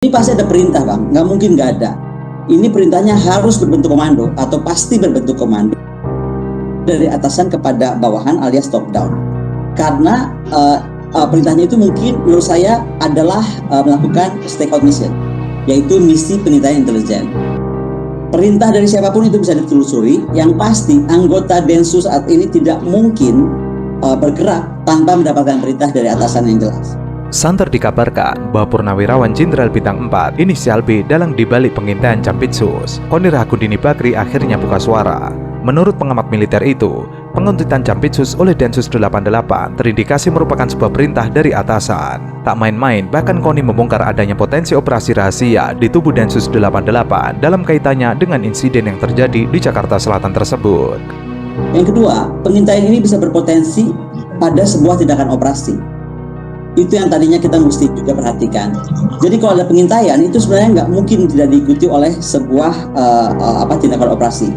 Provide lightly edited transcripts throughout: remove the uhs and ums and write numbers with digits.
Ini pasti ada perintah, Bang. Nggak mungkin nggak ada. Ini perintahnya harus berbentuk komando atau pasti berbentuk komando dari atasan kepada bawahan alias top down. Karena perintahnya itu mungkin menurut saya adalah melakukan stakeout mission, yaitu misi pengintaian intelijen. Perintah dari siapapun itu bisa ditelusuri. Yang pasti anggota Densus saat ini tidak mungkin bergerak tanpa mendapatkan perintah dari atasan yang jelas. Santer dikabarkan bahwa Purnawirawan Jenderal Bintang 4 inisial B dalang dibalik pengintaian Jampitsus, Koni Rahakundini Bakri akhirnya buka suara. Menurut pengamat militer itu, penguntitan Jampitsus oleh Densus 88 terindikasi merupakan sebuah perintah dari atasan. Tak main-main, bahkan Koni membongkar adanya potensi operasi rahasia di tubuh Densus 88 dalam kaitannya dengan insiden yang terjadi di Jakarta Selatan tersebut. Yang kedua, pengintaian ini bisa berpotensi pada sebuah tindakan operasi. Itu yang tadinya kita mesti juga perhatikan. Jadi kalau ada pengintaian itu sebenarnya nggak mungkin tidak diikuti oleh sebuah tindakan operasi.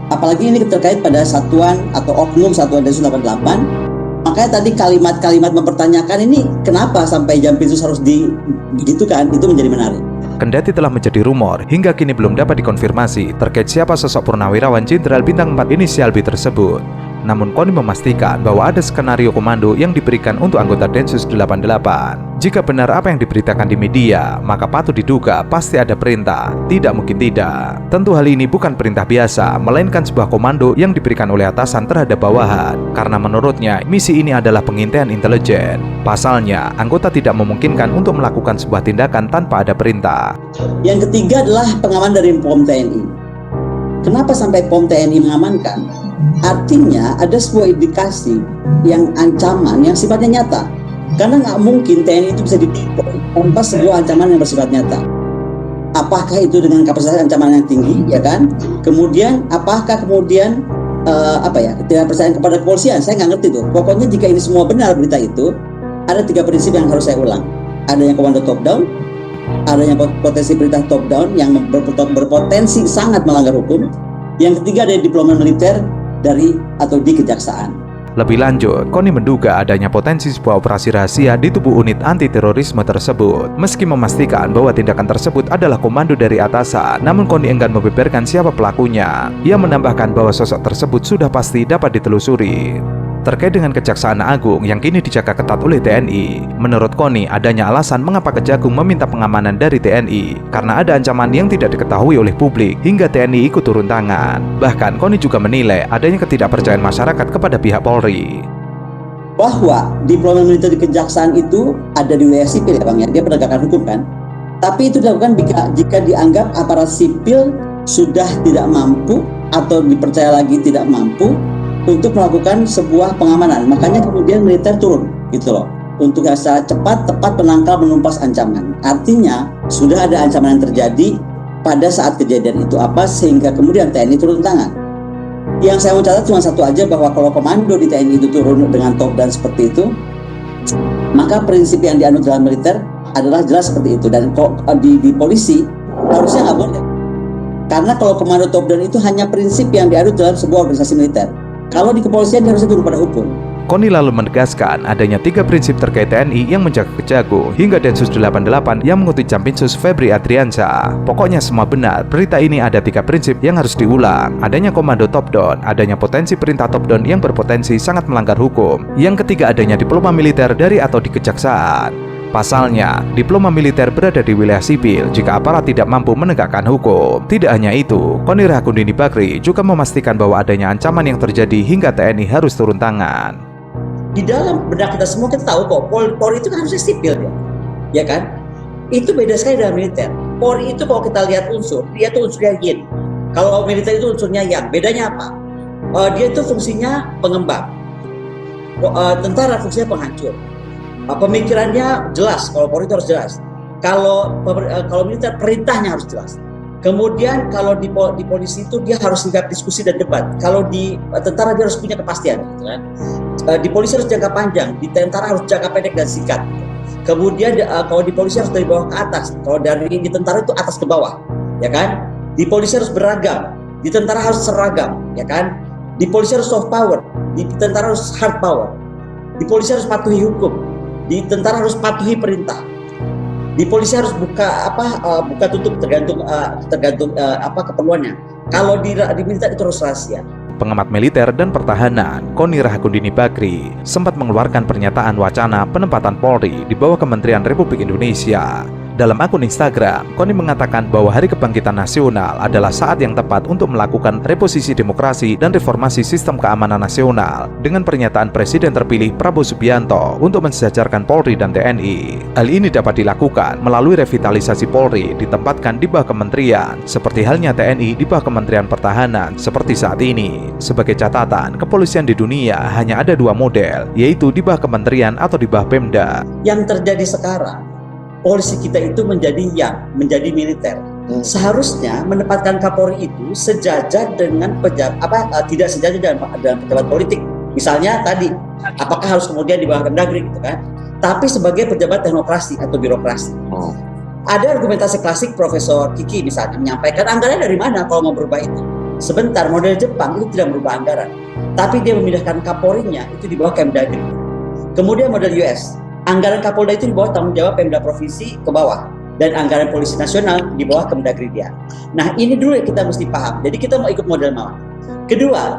Apalagi ini terkait pada satuan atau oknum satuan Densus 88. Makanya tadi kalimat-kalimat mempertanyakan ini kenapa sampai Jampitsus harus digitukan, itu menjadi menarik. Kendati telah menjadi rumor, hingga kini belum dapat dikonfirmasi terkait siapa sosok Purnawirawan Jenderal Bintang 4 inisial B tersebut. Namun Koni memastikan bahwa ada skenario komando yang diberikan untuk anggota Densus 88. Jika benar apa yang diberitakan di media, maka patut diduga pasti ada perintah, tidak mungkin tidak. Tentu hal ini bukan perintah biasa, melainkan sebuah komando yang diberikan oleh atasan terhadap bawahan. Karena menurutnya, misi ini adalah pengintaian intelijen. Pasalnya, anggota tidak memungkinkan untuk melakukan sebuah tindakan tanpa ada perintah. Yang ketiga adalah pengaman dari POM TNI. Kenapa sampai POM TNI mengamankan? Artinya ada sebuah indikasi yang ancaman yang sifatnya nyata. Karena nggak mungkin TNI itu bisa dideploy tanpa sebuah ancaman yang bersifat nyata. Apakah itu dengan kapasitas ancaman yang tinggi, ya kan? Kemudian apakah kemudian ketidakpercayaan kepada kepolisian? Saya nggak ngerti tuh. Pokoknya jika ini semua benar berita itu, ada 3 prinsip yang harus saya ulang. Adanya komando top down, adanya potensi perintah top down yang berpotensi sangat melanggar hukum. Yang ketiga ada diploma militer dari atau di kejaksaan. Lebih lanjut, Koni menduga adanya potensi sebuah operasi rahasia di tubuh unit anti-terorisme tersebut. Meski memastikan bahwa tindakan tersebut adalah komando dari atasan, namun Koni enggan membeberkan siapa pelakunya. Ia menambahkan bahwa sosok tersebut sudah pasti dapat ditelusuri. Terkait dengan Kejaksaan Agung yang kini dijaga ketat oleh TNI, menurut Koni adanya alasan mengapa Kejagung meminta pengamanan dari TNI karena ada ancaman yang tidak diketahui oleh publik hingga TNI ikut turun tangan. Bahkan Koni juga menilai adanya ketidakpercayaan masyarakat kepada pihak Polri. Bahwa diploma militer di kejaksaan itu ada di wilayah sipil ya Bang ya, dia penegakan hukum kan. Tapi itu dilakukan jika dianggap aparat sipil sudah tidak mampu atau dipercaya lagi tidak mampu untuk melakukan sebuah pengamanan. Makanya kemudian militer turun gitu loh, untuk secara cepat, tepat menangkal, menumpas ancaman. Artinya sudah ada ancaman yang terjadi pada saat kejadian itu sehingga kemudian TNI turun tangan. Yang saya mau catat cuma satu aja, bahwa kalau komando di TNI itu turun dengan top dan seperti itu, maka prinsip yang dianut dalam militer adalah jelas seperti itu. Dan di polisi harusnya nggak boleh, karena kalau komando top down itu hanya prinsip yang dianut dalam sebuah organisasi militer. Kalau di kepolisian dia harusnya tunduk pada hukum. Koni lalu menegaskan adanya 3 prinsip terkait TNI yang menjaga Kejagung hingga Densus 88 yang mengutip Jampitsus Febri Adriansyah. Pokoknya semua benar, berita ini ada 3 prinsip yang harus diulang. Adanya komando top down, adanya potensi perintah top down yang berpotensi sangat melanggar hukum. Yang ketiga adanya diploma militer dari atau di kejaksaan. Pasalnya, diploma militer berada di wilayah sipil jika aparat tidak mampu menegakkan hukum. Tidak hanya itu, Koni Rahakundini Bakri juga memastikan bahwa adanya ancaman yang terjadi hingga TNI harus turun tangan. Di dalam benak kita semua kita tahu kok Polri itu kan harusnya sipil ya kan? Itu beda sekali dengan militer. Polri itu kalau kita lihat unsur, dia itu unsurnya yin. Kalau militer itu unsurnya yang. Bedanya apa? Dia itu fungsinya pengembang. Tentara fungsinya penghancur. Pemikirannya jelas, kalau Polri itu harus jelas. Kalau militer perintahnya harus jelas. Kemudian kalau di polisi itu dia harus siap diskusi dan debat. Kalau di tentara dia harus punya kepastian, gitu kan? Di polisi harus jangka panjang, di tentara harus jangka pendek dan singkat. Kemudian kalau di polisi harus dari bawah ke atas, kalau di tentara itu atas ke bawah, ya kan? Di polisi harus beragam, di tentara harus seragam, ya kan? Di polisi harus soft power, di tentara harus hard power. Di polisi harus patuhi hukum, di tentara harus patuhi perintah. Di polisi harus buka tutup tergantung keperluannya. Kalau di militer itu harus rahasia. Pengamat militer dan pertahanan, Koni Rahakundini Bakri, sempat mengeluarkan pernyataan wacana penempatan Polri di bawah Kementerian Republik Indonesia. Dalam akun Instagram, Koni mengatakan bahwa Hari Kebangkitan Nasional adalah saat yang tepat untuk melakukan reposisi demokrasi dan reformasi sistem keamanan nasional dengan pernyataan Presiden terpilih Prabowo Subianto untuk mensejajarkan Polri dan TNI. Hal ini dapat dilakukan melalui revitalisasi Polri ditempatkan di bawah kementerian, seperti halnya TNI di bawah Kementerian Pertahanan seperti saat ini. Sebagai catatan, kepolisian di dunia hanya ada dua model, yaitu di bawah kementerian atau di bawah Pemda. Yang terjadi sekarang, polisi kita itu menjadi militer. Seharusnya menempatkan Kapolri itu sejajar dengan tidak sejajar dengan pejabat politik. Misalnya tadi, apakah harus kemudian di bawah Kemdagri gitu kan? Tapi sebagai pejabat teknokrasi atau birokrasi. Ada argumentasi klasik Profesor Kiki misalnya menyampaikan anggaran dari mana kalau mau berubah itu. Sebentar, model Jepang itu tidak merubah anggaran, tapi dia memindahkan Kapolrinya itu di bawah Kemdagri. Kemudian model US, anggaran Kapolda itu di bawah tanggung jawab Pemda provinsi ke bawah, dan anggaran polisi nasional di bawah Kemdagri dia. Nah ini dulu yang kita mesti paham. Jadi kita mau ikut model mana? Kedua,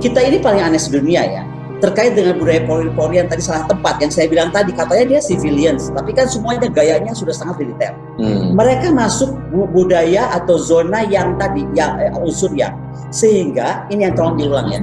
kita ini paling aneh sedunia ya, terkait dengan budaya Polri yang tadi salah tempat. Yang saya bilang tadi, katanya dia civilians, tapi kan semuanya gayanya sudah sangat militer. Mereka masuk budaya atau zona yang tadi, unsur yang, sehingga ini yang tolong diulang ya,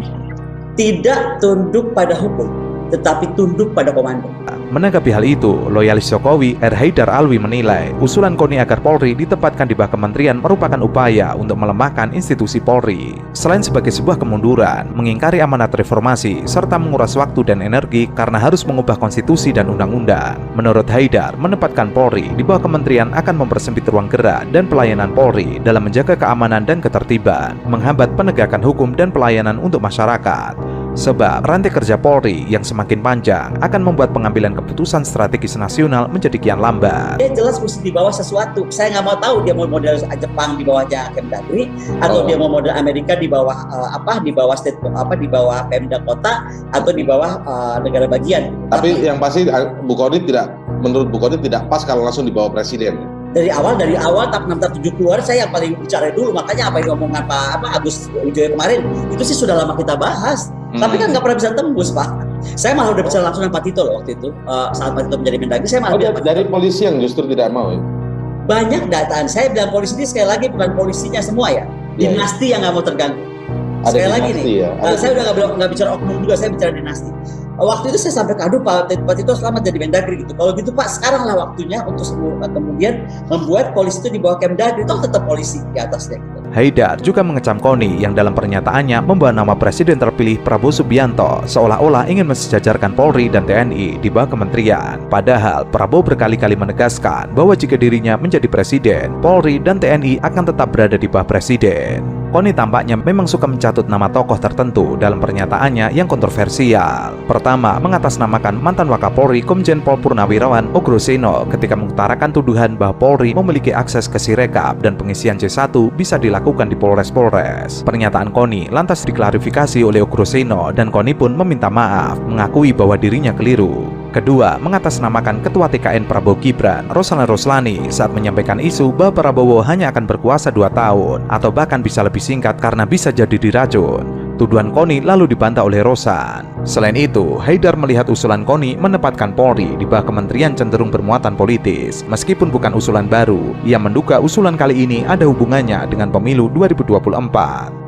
tidak tunduk pada hukum, tetapi tunduk pada komando. Menanggapi hal itu, loyalis Jokowi R. Haidar Alwi menilai usulan Koni agar Polri ditempatkan di bawah kementerian merupakan upaya untuk melemahkan institusi Polri. Selain sebagai sebuah kemunduran, mengingkari amanat reformasi, serta menguras waktu dan energi karena harus mengubah konstitusi dan undang-undang. Menurut Haidar, menempatkan Polri di bawah kementerian akan mempersempit ruang gerak dan pelayanan Polri dalam menjaga keamanan dan ketertiban, menghambat penegakan hukum dan pelayanan untuk masyarakat. Sebab rantai kerja Polri yang semakin panjang akan membuat pengambilan keputusan strategis nasional menjadi kian lambat. Dia jelas mesti di bawah sesuatu. Saya nggak mau tahu dia mau model Jepang di bawahnya Kemdagri, atau dia mau model Amerika di bawah di bawah Pemda kota, atau di bawah negara bagian. Tapi yang pasti menurut Bu Koni tidak pas kalau langsung di bawah presiden. Dari awal TAP 647 keluar, saya yang paling bicara dulu. Makanya apa yang ngomong Agus Wijoyo kemarin itu sih sudah lama kita bahas. Tapi kan nggak pernah bisa tembus, Pak. Saya malah udah bicara langsung dengan Pak Tito loh waktu itu, saat Pak Tito menjadi Mendagri. Saya malah dari polisi yang justru tidak mau ya? Banyak dataan. Saya bilang polisi ini sekali lagi bukan polisinya semua ya, dinasti yang nggak mau terganggu. Sekali lagi nih, saya udah nggak bicara oknum juga, saya bicara dinasti. Waktu itu saya sampai kadu Pak Tito selamat jadi Mendagri gitu. Kalau gitu Pak, sekarang lah waktunya untuk kemudian membuat polisi itu di bawah Kemdagri, toh tetap polisi di atasnya gitu. Haidar juga mengecam Koni yang dalam pernyataannya membawa nama Presiden terpilih Prabowo Subianto seolah-olah ingin mensejajarkan Polri dan TNI di bawah kementerian. Padahal Prabowo berkali-kali menegaskan bahwa jika dirinya menjadi presiden, Polri dan TNI akan tetap berada di bawah presiden. Koni tampaknya memang suka mencatut nama tokoh tertentu dalam pernyataannya yang kontroversial. Pertama, mengatasnamakan mantan Wakapolri Komjen Pol Purnawirawan Ogroseno ketika mengutarakan tuduhan bahwa Polri memiliki akses ke Sirekap dan pengisian C1 bisa dilakukan di Polres-Polres. Pernyataan Koni lantas diklarifikasi oleh Ogroseno dan Koni pun meminta maaf, mengakui bahwa dirinya keliru. Kedua, mengatasnamakan Ketua TKN Prabowo Gibran, Roslani Roslani, saat menyampaikan isu bahwa Prabowo hanya akan berkuasa 2 tahun atau bahkan bisa lebih singkat karena bisa jadi diracun. Tuduhan Koni lalu dibantah oleh Rosan. Selain itu, Haidar melihat usulan Koni menempatkan Polri di bawah kementerian cenderung bermuatan politis. Meskipun bukan usulan baru, ia menduga usulan kali ini ada hubungannya dengan pemilu 2024.